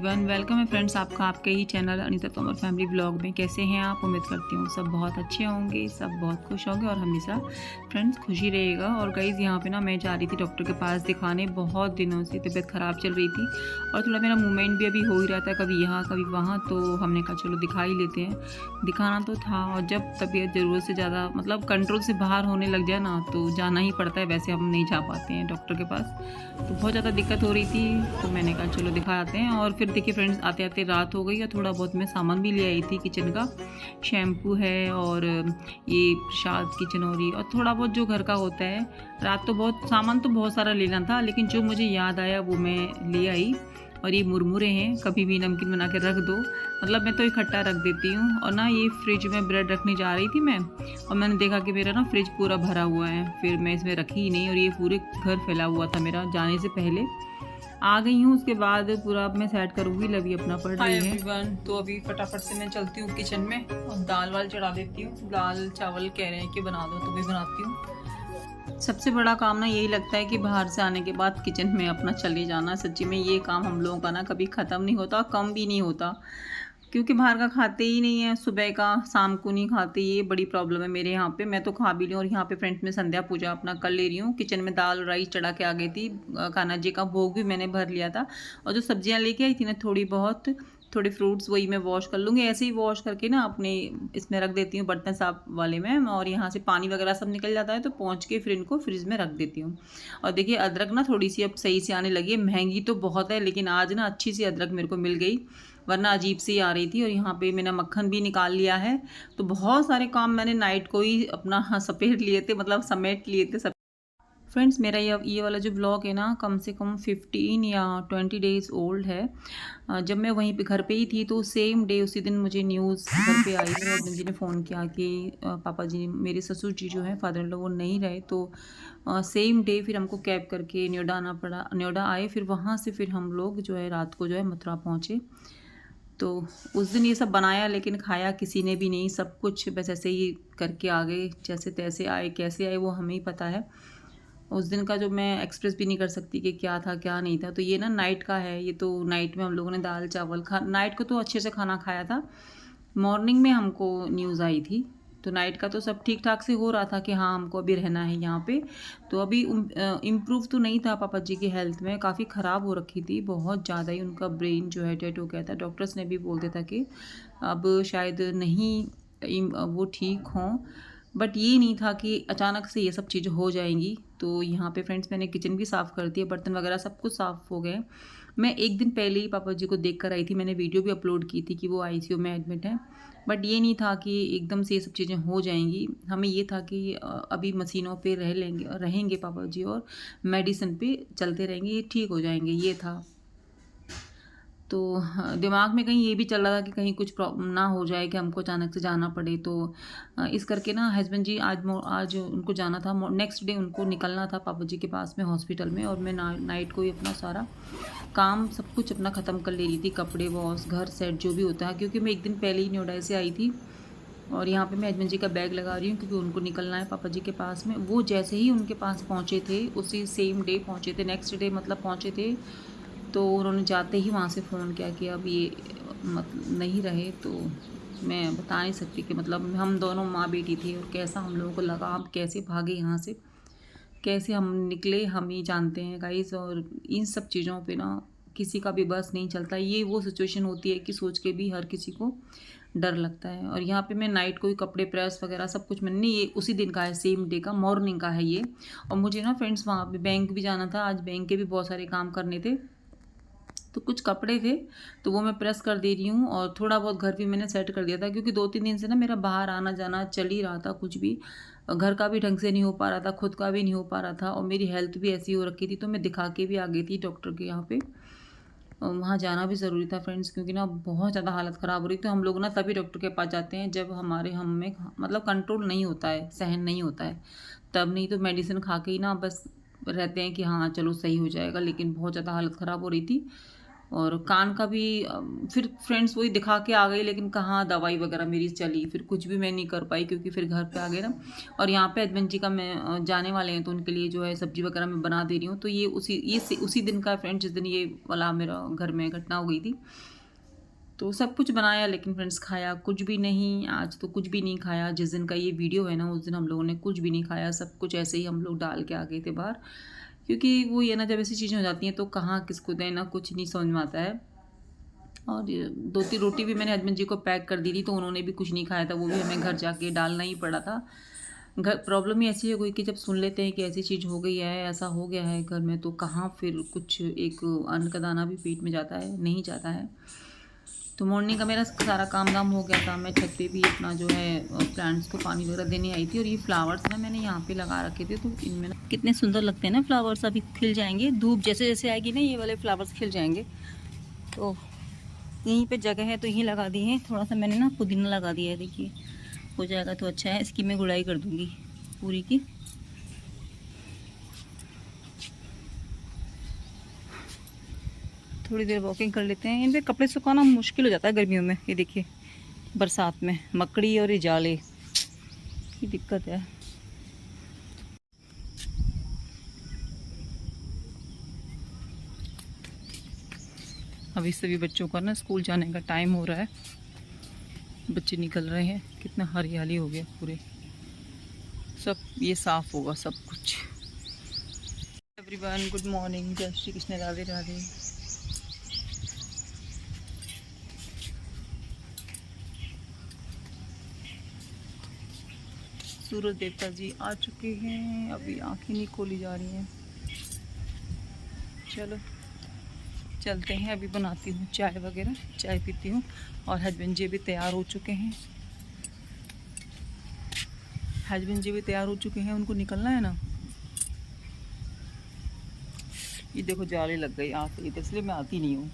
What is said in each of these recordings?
Everyone, welcome है friends आपका आपके ही channel Anita Tomar family vlog में। कैसे हैं आप? उम्मीद करती हूँ सब बहुत अच्छे होंगे, सब बहुत खुश होंगे और हमेशा फ्रेंड्स खुशी रहेगा। और गाइज़ यहाँ पे ना मैं जा रही थी डॉक्टर के पास दिखाने। बहुत दिनों से तबीयत ख़राब चल रही थी और थोड़ा मेरा मूवमेंट भी अभी हो ही रहा था, कभी यहाँ कभी वहाँ, तो हमने कहा चलो दिखा ही लेते हैं। दिखाना तो था और जब तबीयत ज़रूरत से ज़्यादा मतलब कंट्रोल से बाहर होने लग जाए ना तो जाना ही पड़ता है। वैसे हम नहीं जा पाते हैं डॉक्टर के पास, तो बहुत ज़्यादा दिक्कत हो रही थी तो मैंने कहा चलो दिखा आते हैं। और फिर देखिए फ्रेंड्स, आते आते रात हो गई और थोड़ा बहुत मैं सामान भी ले आई थी किचन का। शैम्पू है और ये प्रसाद की चनौरी और थोड़ा बहुत जो घर का होता है। रात तो बहुत सामान तो बहुत सारा लेना था, लेकिन जो मुझे याद आया वो मैं ले आई। और ये मुरमुरे हैं, कभी भी नमकीन बना के रख दो, मतलब मैं तो इकट्ठा रख देती हूँ। और ना ये फ्रिज में ब्रेड रखने जा रही थी मैं, और मैंने देखा कि मेरा ना फ्रिज पूरा भरा हुआ है, फिर मैं इसमें रखी ही नहीं और ये पूरे घर फैला हुआ था मेरा। जाने से पहले आ गई हूँ, उसके बाद पूरा अब मैं सेट करूँगी। लवी अपना पढ़ रही है। एवरीवन, तो अभी फटाफट से मैं चलती हूँ किचन में और दाल वाल चढ़ा देती हूँ। दाल चावल कह रहे हैं कि बना दो तो भी बनाती हूँ। सबसे बड़ा काम ना यही लगता है कि बाहर से आने के बाद किचन में अपना चले जाना। सच्ची में ये काम हम लोगों का ना कभी ख़त्म नहीं होता, कम भी नहीं होता, क्योंकि बाहर का खाते ही नहीं है। सुबह का शाम को नहीं खाते, ये बड़ी प्रॉब्लम है मेरे यहाँ पे। मैं तो खा भी रही हूँ और यहाँ पे फ्रेंड्स में संध्या पूजा अपना कर ले रही हूँ। किचन में दाल राइस चढ़ा के आ गई थी, कान्हा जी का भोग भी मैंने भर लिया था। और जो सब्जियाँ लेके आई थी ना थोड़ी बहुत, थोड़े फ्रूट्स, वही मैं वॉश कर लूँगी। ऐसे ही वॉश करके ना अपने इसमें रख देती हूँ, बर्तन साफ वाले में। और यहाँ से पानी वगैरह सब निकल जाता है तो पहुँच के फिर इनको फ्रिज में रख देती हूँ। और देखिए अदरक ना थोड़ी सी अब सही से आने लगी है। महंगी तो बहुत है, लेकिन आज ना अच्छी सी अदरक मेरे को मिल गई, वरना अजीब सी आ रही थी। और यहाँ पे मैंने मक्खन भी निकाल लिया है। तो बहुत सारे काम मैंने नाइट को ही अपना सपेट लिए थे, मतलब समेट लिए थे सब। फ्रेंड्स, मेरा ये वाला जो ब्लॉग है ना कम से कम 15 या 20 डेज़ ओल्ड है। जब मैं वहीं पे घर पे ही थी तो सेम डे उसी दिन मुझे न्यूज़ घर पे आई। मेरे हस्बैंड जी ने फ़ोन किया कि पापा जी, मेरे ससुर जी जो हैं फादर इन लॉ, वो नहीं रहे। तो सेम डे फिर हमको कैब करके नोएडा आना पड़ा। नोएडा आए, फिर वहाँ से फिर हम लोग जो है रात को जो है मथुरा पहुँचे। तो उस दिन ये सब बनाया, लेकिन खाया किसी ने भी नहीं। सब कुछ बस ऐसे ही करके आ गए, जैसे तैसे आए। कैसे आए वो हमें ही पता है। उस दिन का जो मैं एक्सप्रेस भी नहीं कर सकती कि क्या था क्या नहीं था। तो ये ना नाइट का है। ये तो नाइट में हम लोगों ने दाल चावल नाइट को तो अच्छे से खाना खाया था। मॉर्निंग में हमको न्यूज़ आई थी, तो नाइट का तो सब ठीक ठाक से हो रहा था कि हाँ हमको अभी रहना है यहाँ पे। तो अभी इम्प्रूव तो नहीं था पापा जी की हेल्थ में, काफ़ी ख़राब हो रखी थी बहुत ज़्यादा ही। उनका ब्रेन जो है डेड हो गया था। डॉक्टर्स ने भी बोलते था कि अब शायद नहीं वो ठीक हों, बट ये नहीं था कि अचानक से ये सब चीज़ें हो जाएंगी। तो यहाँ पे फ्रेंड्स मैंने किचन भी साफ़ कर दिया, बर्तन वगैरह सब कुछ साफ़ हो गए। मैं एक दिन पहले ही पापा जी को देख कर आई थी, मैंने वीडियो भी अपलोड की थी कि वो आईसीयू में एडमिट है। बट ये नहीं था कि एकदम से ये सब चीज़ें हो जाएंगी। हमें ये था कि अभी मशीनों पे रहेंगे पापा जी, और मेडिसिन पे चलते रहेंगे, ये ठीक हो जाएंगे, ये था। तो दिमाग में कहीं ये भी चल रहा था कि कहीं कुछ प्रॉब्लम ना हो जाए कि हमको अचानक से जाना पड़े। तो इस करके ना हस्बैंड जी आज उनको जाना था। नेक्स्ट डे उनको निकलना था पापा जी के पास में हॉस्पिटल में। और मैं नाइट को ही अपना सारा काम सब कुछ अपना ख़त्म कर ले रही थी, कपड़े वॉश, घर सेट, जो भी होता है। क्योंकि मैं एक दिन पहले ही नोएडा से आई थी। और यहाँ पे मैं हस्बैंड जी का बैग लगा रही हूँ क्योंकि उनको निकलना है पापा जी के पास में। वो जैसे ही उनके पास पहुँचे थे, उसी सेम डे पहुँचे थे, नेक्स्ट डे मतलब पहुँचे थे, तो उन्होंने जाते ही वहाँ से फ़ोन किया कि अब ये नहीं रहे। तो मैं बता नहीं सकती कि मतलब हम दोनों माँ बेटी थे और कैसा हम लोगों को लगा, हम कैसे भागे यहाँ से, कैसे हम निकले, हम ही जानते हैं गाइस। और इन सब चीज़ों पे ना किसी का भी बस नहीं चलता। ये वो सिचुएशन होती है कि सोच के भी हर किसी को डर लगता है। और यहाँ पे मैं नाइट को ही कपड़े प्रेस वगैरह सब कुछ मैंने, ये उसी दिन का है, सेम डे का मॉर्निंग का है ये। और मुझे ना फ्रेंड्स वहाँ पे बैंक भी जाना था, आज बैंक के भी बहुत सारे काम करने थे। तो कुछ कपड़े थे तो वो मैं प्रेस कर दे रही हूँ। और थोड़ा बहुत घर भी मैंने सेट कर दिया था, क्योंकि 2-3 दिन से ना मेरा बाहर आना जाना चल ही रहा था। कुछ भी घर का भी ढंग से नहीं हो पा रहा था, खुद का भी नहीं हो पा रहा था, और मेरी हेल्थ भी ऐसी हो रखी थी। तो मैं दिखा के भी आ गई थी डॉक्टर के यहाँ पे। वहाँ जाना भी ज़रूरी था फ्रेंड्स, क्योंकि ना बहुत ज़्यादा हालत ख़राब हो रही। तो हम लोग ना तभी डॉक्टर के पास जाते हैं जब हम में मतलब कंट्रोल नहीं होता है, सहन नहीं होता है, तब। नहीं तो मेडिसिन खा के ही ना बस रहते हैं कि हाँ चलो सही हो जाएगा। लेकिन बहुत ज़्यादा हालत ख़राब हो रही थी। और कान का भी फिर फ्रेंड्स वही दिखा के आ गई, लेकिन कहाँ दवाई वगैरह मेरी चली, फिर कुछ भी मैं नहीं कर पाई क्योंकि फिर घर पे आ गए ना। और यहाँ पे हस्बैंड जी का मैं जाने वाले हैं तो उनके लिए जो है सब्जी वगैरह मैं बना दे रही हूँ। तो ये उसी दिन का फ्रेंड्स, जिस दिन ये वाला मेरा घर में घटना हो गई थी। तो सब कुछ बनाया, लेकिन फ्रेंड्स खाया कुछ भी नहीं। आज तो कुछ भी नहीं खाया। जिस दिन का ये वीडियो है ना, उस दिन हम लोगों ने कुछ भी नहीं खाया, सब कुछ ऐसे ही हम लोग डाल के आ गए थे बाहर। क्योंकि वो ये ना, जब ऐसी चीज़ें हो जाती हैं तो कहाँ किसको दें ना, कुछ नहीं समझ में आता है। और 2-3 रोटी भी मैंने हस्बैंड जी को पैक कर दी थी, तो उन्होंने भी कुछ नहीं खाया था, वो भी हमें घर जाके डालना ही पड़ा था। घर प्रॉब्लम ही ऐसी हो गई कि जब सुन लेते हैं कि ऐसी चीज़ हो गई है, ऐसा हो गया है घर में, तो कहाँ फिर कुछ एक अन्न का दाना भी पेट में जाता है, नहीं जाता है। तो मॉर्निंग का मेरा सारा काम धाम हो गया था। मैं छत पे भी अपना जो है प्लांट्स को पानी वगैरह देने आई थी। और ये फ्लावर्स ना मैंने यहाँ पे लगा रखे थे, तो इनमें ना कितने सुंदर लगते हैं ना फ्लावर्स। अभी खिल जाएंगे, धूप जैसे जैसे आएगी ना ये वाले फ्लावर्स खिल जाएंगे। तो यहीं पे जगह है तो यहीं लगा दी है। थोड़ा सा मैंने ना पुदीना लगा दिया है, देखिए हो जाएगा तो अच्छा है। इसकी मैं गुड़ाई कर दूँगी पूरी की। थोड़ी देर वॉकिंग कर लेते हैं। इन पे कपड़े सुखाना मुश्किल हो जाता है गर्मियों में। ये देखिए बरसात में मकड़ी और ये जाले की दिक्कत है। अभी सभी बच्चों का ना स्कूल जाने का टाइम हो रहा है, बच्चे निकल रहे हैं। कितना हरियाली हो गया पूरे, सब ये साफ होगा सब कुछ। एवरीवन गुड मॉर्निंग, जय श्री कृष्ण, राधे राधे। सूरज देवता जी आ चुके हैं, अभी आंखें नहीं खोली जा रही हैं। चलो चलते हैं, अभी बनाती हूँ चाय वगैरह, चाय पीती हूँ। और हस्बैंड जी भी तैयार हो चुके हैं, उनको निकलना है ना। ये देखो जाले लग गई आँख, इसलिए मैं आती नहीं हूँ।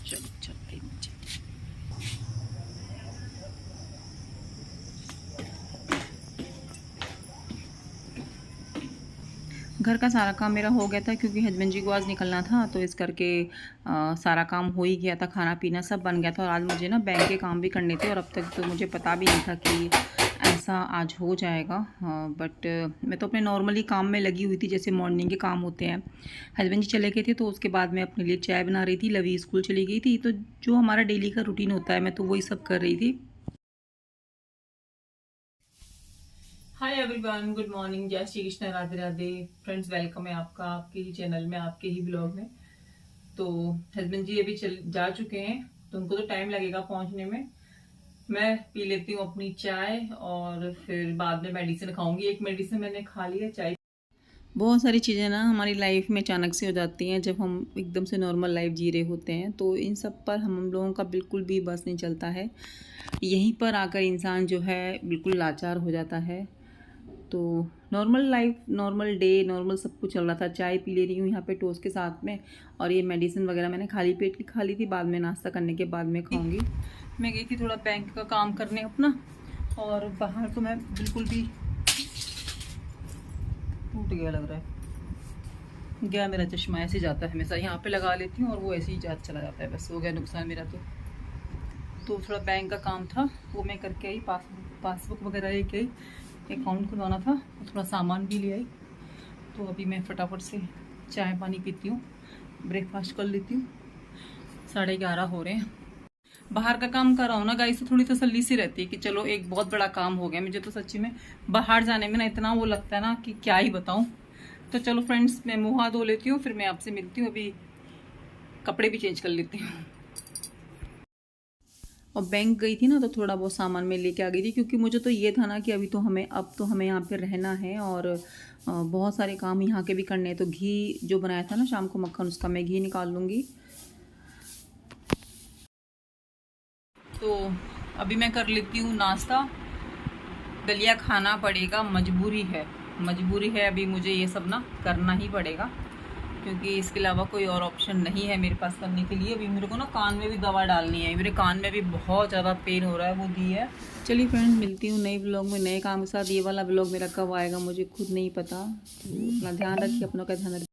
चलो चलते नीचे। घर का सारा काम मेरा हो गया था क्योंकि हस्बैंड जी को आज निकलना था, तो इस करके सारा काम हो ही गया था। खाना पीना सब बन गया था। और आज मुझे ना बैंक के काम भी करने थे, और अब तक तो मुझे पता भी नहीं था कि ऐसा आज हो जाएगा। बट मैं तो अपने नॉर्मली काम में लगी हुई थी, जैसे मॉर्निंग के काम होते हैं। हस्बैंड जी चले गए थे, तो उसके बाद मैं अपने लिए चाय बना रही थी। लवी स्कूल चली गई थी, तो जो हमारा डेली का रूटीन होता है, मैं तो वही सब कर रही थी। हाय एवरीवन, गुड मॉर्निंग, जय श्री कृष्ण, राधे राधे। फ्रेंड्स वेलकम है आपका आपके ही चैनल में, आपके ही ब्लॉग में। तो हस्बैंड जी अभी जा चुके हैं, तो उनको तो टाइम लगेगा पहुंचने में। मैं पी लेती हूँ अपनी चाय और फिर बाद में मेडिसिन खाऊंगी। एक मेडिसिन मैंने खा ली है, चाय। बहुत सारी चीज़ें ना हमारी लाइफ में अचानक से हो जाती हैं जब हम एकदम से नॉर्मल लाइफ जी रहे होते हैं, तो इन सब पर हम लोगों का बिल्कुल भी बस नहीं चलता है। यहीं पर आकर इंसान जो है बिल्कुल लाचार हो जाता है। तो normal life, normal day, normal सब कुछ चल रहा था। चाय पी ले रही हूँ यहाँ पे टोस्ट के साथ में, और ये मेडिसिन वगैरह मैंने खाली पेट खा ली थी, बाद में नाश्ता करने के बाद में खाऊंगी। मैं गई थी थोड़ा बैंक का काम करने अपना, और बाहर तो मैं बिल्कुल भी टूट गया लग रहा है। गया मेरा चश्मा, ऐसे जाता है हमेशा, यहाँ पे लगा लेती हूँ और वो ऐसे ही चला जाता है। बस हो गया नुकसान मेरा। तो थोड़ा बैंक का काम था, वो मैं करके आई। पासबुक वगैरह लेके आई, अकाउंट खुलवाना था, थोड़ा सामान भी ले आई। तो अभी मैं फटाफट से चाय पानी पीती हूँ, ब्रेकफास्ट कर लेती हूँ। 11:30 हो रहे हैं। बाहर का काम कर रहा हूँ ना गाइस, तो थोड़ी तसल्ली सी रहती है कि चलो एक बहुत बड़ा काम हो गया। मुझे तो सच्ची में बाहर जाने में ना इतना वो लगता है ना कि क्या ही बताऊँ। तो चलो फ्रेंड्स, मैं मुँह हाथ धो लेती हूँ, फिर मैं आपसे मिलती हूँ। अभी कपड़े भी चेंज कर लेती हूँ। और बैंक गई थी ना, तो थोड़ा बहुत सामान मैं लेके आ गई थी, क्योंकि मुझे तो ये था ना कि अब तो हमें यहाँ पे रहना है, और बहुत सारे काम यहाँ के भी करने हैं। तो घी जो बनाया था ना शाम को मक्खन, उसका मैं घी निकाल लूँगी। तो अभी मैं कर लेती हूँ नाश्ता। दलिया खाना पड़ेगा, मजबूरी है। अभी मुझे ये सब ना करना ही पड़ेगा। क्योंकि इसके अलावा कोई और ऑप्शन नहीं है मेरे पास करने के लिए। अभी मेरे को ना कान में भी दवा डालनी है, मेरे कान में भी बहुत ज़्यादा पेन हो रहा है, वो दी है। चलिए फ्रेंड, मिलती हूँ नई ब्लॉग में नए काम के साथ। ये वाला ब्लॉग मेरा कब आएगा मुझे खुद नहीं पता। तो अपना ध्यान रखिए, अपनों का ध्यान रखिए।